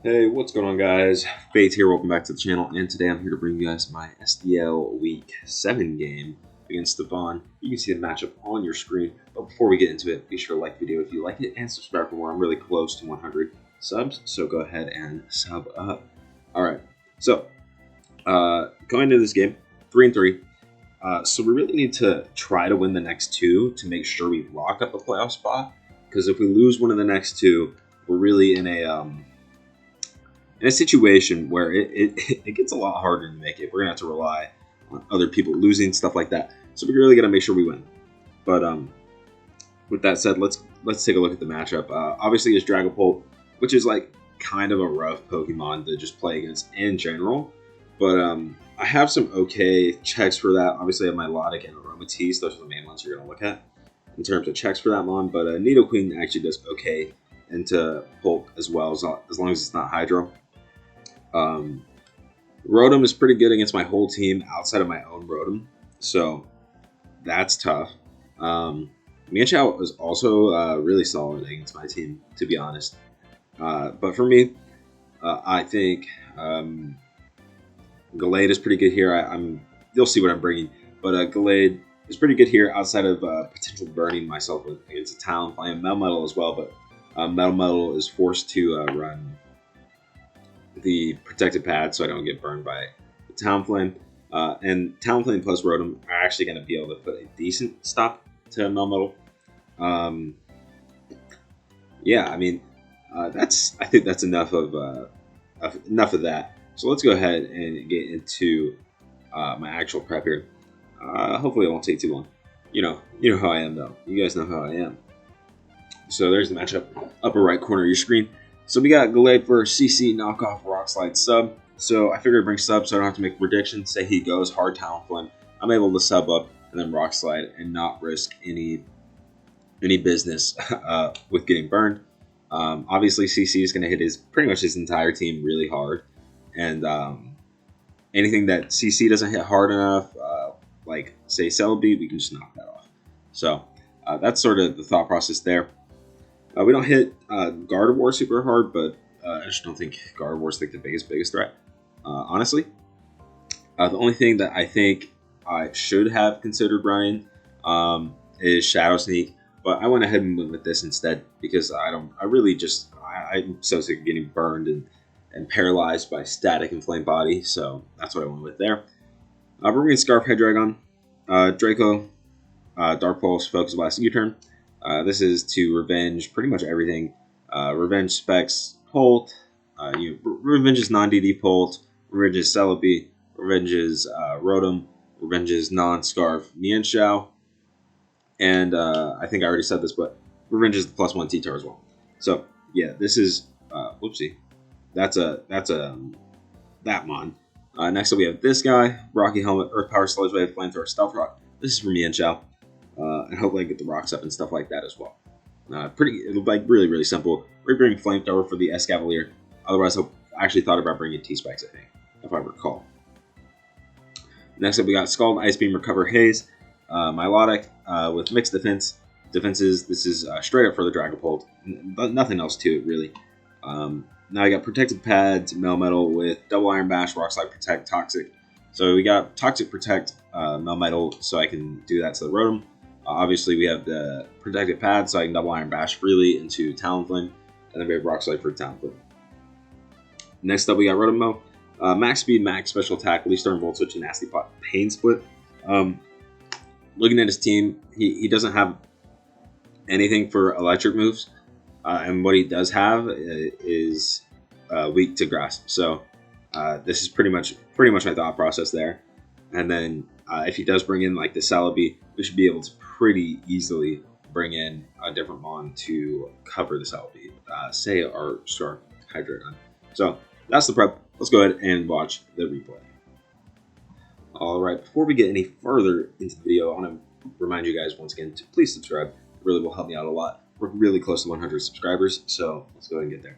Hey, what's going on, guys? Faith here, welcome back to the channel, and today I'm here to bring you guys my SDL Week 7 game against Devon. You can see the matchup on your screen, but before we get into it, be sure to like the video if you like it, and subscribe for more. I'm really close to 100 subs, so go ahead and sub up. Alright, so, going into this game, 3-3. So we really need to try to win the next two to make sure we lock up a playoff spot, because if we lose one of the next two, we're really in a situation where it gets a lot harder to make it. We're gonna have to rely on other people losing, stuff like that. So we really gotta make sure we win. But with that said, let's take a look at the matchup. Obviously, it's Dragapult, which is like kind of a rough Pokemon to just play against in general. But I have some okay checks for that. Obviously, I have my Milotic and Aromatisse. Those are the main ones you're gonna look at in terms of checks for that mon. But Nidoqueen actually does okay into Pulp as well, as long as it's not Hydro. Rotom is pretty good against my whole team outside of my own Rotom, so that's tough. Mienshao was also really solid against my team, to be honest. But for me, I think Gallade is pretty good here. You'll see what I'm bringing, but Gallade is pretty good here outside of potential burning myself against a Talonflame. I am Melmetal as well, but Melmetal is forced to run the protected pad so I don't get burned by the Talonflame. And Talonflame plus Rotom are actually going to be able to put a decent stop to Melmetal. Yeah, I mean, I think that's enough of that. So let's go ahead and get into my actual prep here. Hopefully it won't take too long. You know how I am though. You guys know how I am. So there's the matchup, upper right corner of your screen. So we got Gallade for CC knockoff Rock Slide sub. So I figured I'd bring sub so I don't have to make predictions. Say he goes hard Talonflame, I'm able to sub up and then Rock Slide and not risk any business with getting burned. Obviously, CC is going to hit pretty much his entire team really hard, and anything that CC doesn't hit hard enough, like say Celebi, we can just knock that off. So that's sort of the thought process there. We don't hit Gardevoir super hard, but I just don't think Gardevoir is like the biggest threat. Honestly, the only thing that I think I should have considered running is Shadow Sneak, but I went ahead and went with this instead because I'm so sick of getting burned and paralyzed by static and flame body, so that's what I went with there. We're going to Scarf Hydreigon, Draco, Dark Pulse, Focus Blast, U-Turn. This is to revenge pretty much everything. Revenge Specs, Holt, revenges non-DD Polt, revenges Celebi, revenges Rotom, revenges non-Scarf Mienshao, and I think I already said this, but revenges the +1 T-Tar as well. So yeah, this is whoopsie. That's that mon. Next up we have this guy, Rocky Helmet, Earth Power, Sludge Wave, Flamethrower, Stealth Rock. This is for Mienshao, and hopefully I get the rocks up and stuff like that as well. It'll like really simple. We're bringing Flamethrower for the Escavalier. Otherwise, I actually thought about bringing T-Spikes, I think, if I recall. Next up, we got Scald, Ice Beam, Recover, Haze, Milotic with mixed defenses. This is straight up for the Dragapult, but nothing else to it really. Now I got Protected Pads, Melmetal with Double Iron Bash, Rock Slide, Protect, Toxic. So we got Toxic, Protect, Melmetal, so I can do that to the Rotom. Obviously, we have the Protected Pad, so I can Double Iron Bash freely into Talonflame, and then we have Rock Slide for Talonflame. Next up, we got Rotom Max Speed, Max Special Attack, Leaf Storm, Volt Switch, and Nasty Pot, Pain Split. Looking at his team, he doesn't have anything for electric moves, and what he does have is weak to grass. So this is pretty much my thought process there. And then if he does bring in like the Celebi, we should be able to pretty easily bring in a different mon to cover the Celebi, say our Star Hydreigon. So that's the prep. Let's go ahead and watch the replay. Alright, before we get any further into the video, I want to remind you guys once again to please subscribe. It really will help me out a lot. We're really close to 100 subscribers, so let's go ahead and get there.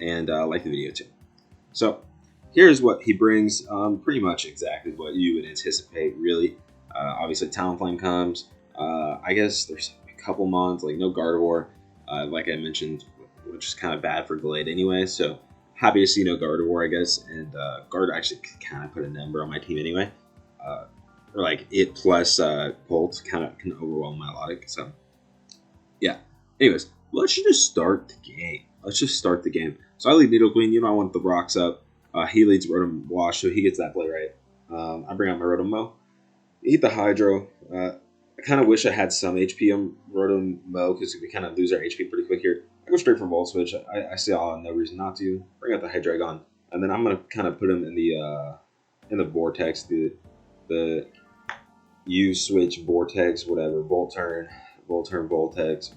And like the video too. So here's what he brings. Pretty much exactly what you would anticipate, really. Obviously, Talonflame comes. I guess there's a couple mons, like no Gardevoir, like I mentioned, which is kind of bad for Gallade anyway. So happy to see no Gardevoir, I guess. And Guard actually kind of put a number on my team anyway. Or like it plus Colt kind of can overwhelm my Melodic. So yeah. Anyways, let's just start the game. Let's just start the game. So I lead Nidoqueen. You know I want the rocks up. He leads Rotom Wash, so he gets that play right. I bring out my Rotom Mo. Eat the Hydro. I kind of wish I had some HP on Rotom Mo because we kind of lose our HP pretty quick here. I go straight for Volt Switch. I see no reason not to. Bring out the Hydreigon, and then I'm gonna kind of put him in the Vortex, the U switch Vortex, whatever, Volt Turn, Vortex.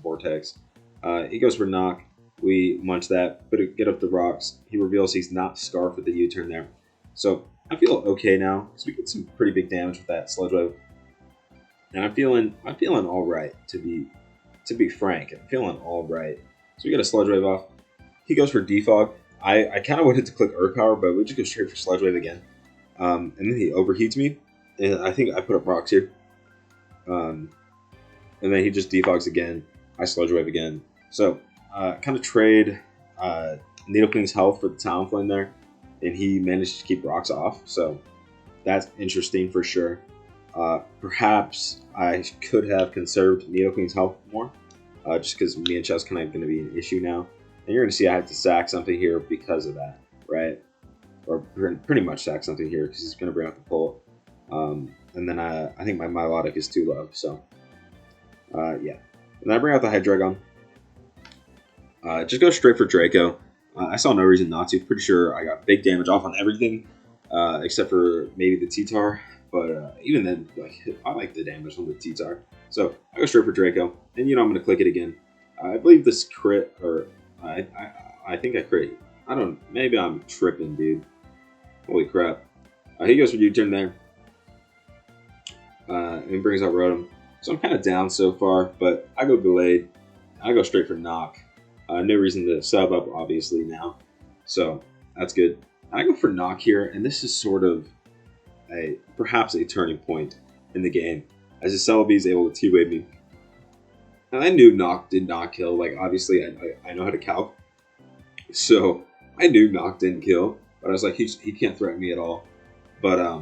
He goes for Knock. We munch that, get up the rocks. He reveals he's not Scarf with the U-turn there. So I feel okay now because we get some pretty big damage with that Sludge Wave, and I'm feeling all right. To be frank, I'm feeling all right. So we get a Sludge Wave off. He goes for Defog. I kind of wanted to click Earth Power, but we just go straight for Sludge Wave again. And then he overheats me, and I think I put up rocks here. And then he just Defogs again. I Sludge Wave again. So kind of trade Nidoqueen's health for the Talonflame there, and he managed to keep rocks off. So that's interesting for sure. Perhaps I could have conserved Nidoqueen's health more, just because me and Chess kind of going to be an issue now. And you're going to see I have to sack something here because of that, right? Or pretty much sack something here because he's going to bring out the pull. And then I think my Milotic is too low, so yeah. And then I bring out the Hydreigon. Just go straight for Draco. I saw no reason not to. Pretty sure I got big damage off on everything, except for maybe the T-Tar. But even then, I like the damage on the T-Tar. So I go straight for Draco, and I'm going to click it again. I believe this crit, or I think I crit. I don't. Maybe I'm tripping, dude. Holy crap! He goes for U-turn there, and he brings out Rotom. So I'm kind of down so far, but I go Gallade. I go straight for Knock. No reason to sub up, obviously, now. So that's good. I go for Knock here, and this is sort of perhaps a turning point in the game, as the Celebi is able to T-Wave me. And I knew Knock did not kill. Like, obviously, I know how to calc. So I knew Knock didn't kill, but I was like, he can't threaten me at all. But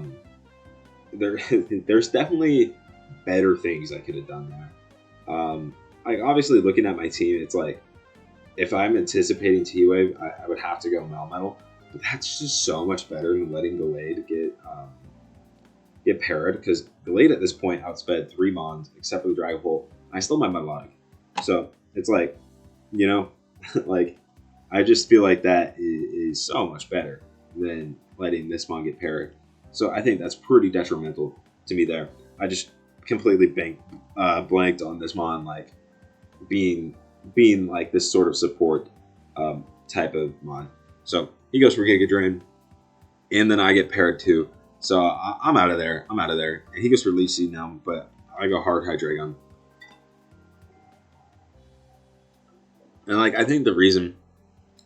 there's definitely better things I could have done there. Like, obviously, looking at my team, it's like, if I'm anticipating T-Wave, I would have to go Melmetal. But that's just so much better than letting Gallade get parried, because Gallade at this point outsped 3 Mons, except for the Dragon Pult, and I still have my Melodic. So it's like, like, I just feel like that is so much better than letting this Mon get parried. So I think that's pretty detrimental to me there. I just completely blanked on this Mon, like, being like this sort of support type of Mon. So he goes for Giga Drain, and then I get paired too. So I'm out of there. And he goes for Leech Seed now, but I go hard Hydreigon. And like, I think the reason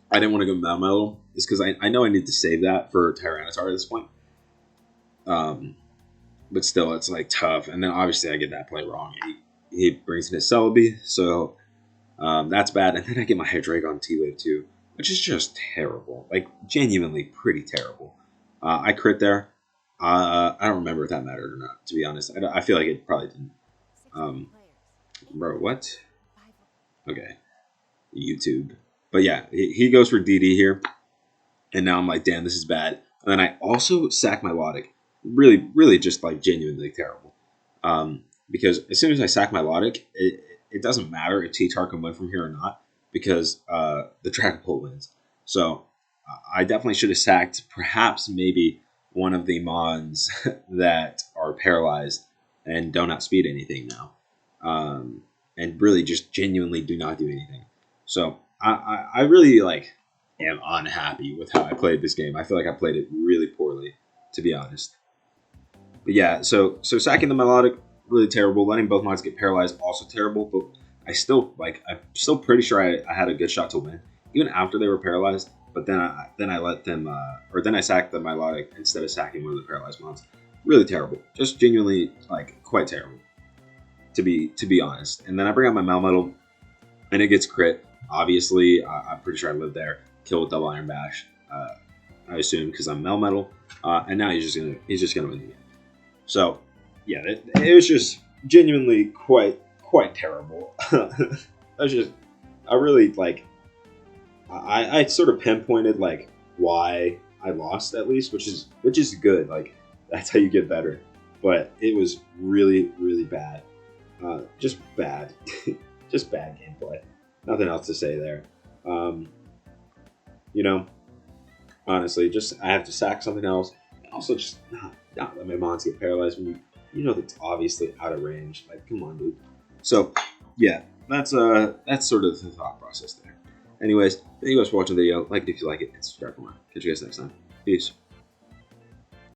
I didn't want to go Melmetal is because I know I need to save that for Tyranitar at this point. But still, it's like tough. And then obviously I get that play wrong. He brings in his Celebi, so that's bad. And then I get my Hydreigon T-Wave too, which is just terrible. Like, genuinely pretty terrible. I crit there. I don't remember if that mattered or not, to be honest. I feel like it probably didn't. Bro, what? Okay. YouTube. But yeah, he goes for DD here. And now I'm like, damn, this is bad. And then I also sack my Melodic. Really, really just like genuinely terrible. Because as soon as I sack my Melodic, it doesn't matter if T-Tar can win from here or not, because the Dragon Pult wins. So I definitely should have sacked perhaps maybe one of the Mons that are paralyzed and don't outspeed anything now. And really just genuinely do not do anything. So I really am unhappy with how I played this game. I feel like I played it really poorly, to be honest. But yeah, so sacking the Melodic, really terrible. Letting both Mons get paralyzed, also terrible. But I'm still pretty sure I had a good shot to win, even after they were paralyzed. But then I let them, or then I sacked the Melodic instead of sacking one of the paralyzed Mons. Really terrible, just genuinely quite terrible, to be honest. And then I bring out my Melmetal, and it gets crit. Obviously, I'm pretty sure I lived there. Kill with double Iron Bash. I assume, because I'm Melmetal, and now he's just gonna win the game. So yeah, it was just genuinely quite terrible. I really like I sort of pinpointed like why I lost at least, which is good. Like that's how you get better. But it was really bad. Just bad, just bad gameplay. Nothing else to say there. Um, you know, honestly, just I have to sack something else. Also, just not let my mons get paralyzed when you know that's obviously out of range. Like, come on, dude. So, yeah, that's sort of the thought process there. Anyways, thank you guys for watching the video. Like it if you like it, and subscribe for more. Catch you guys next time. Peace.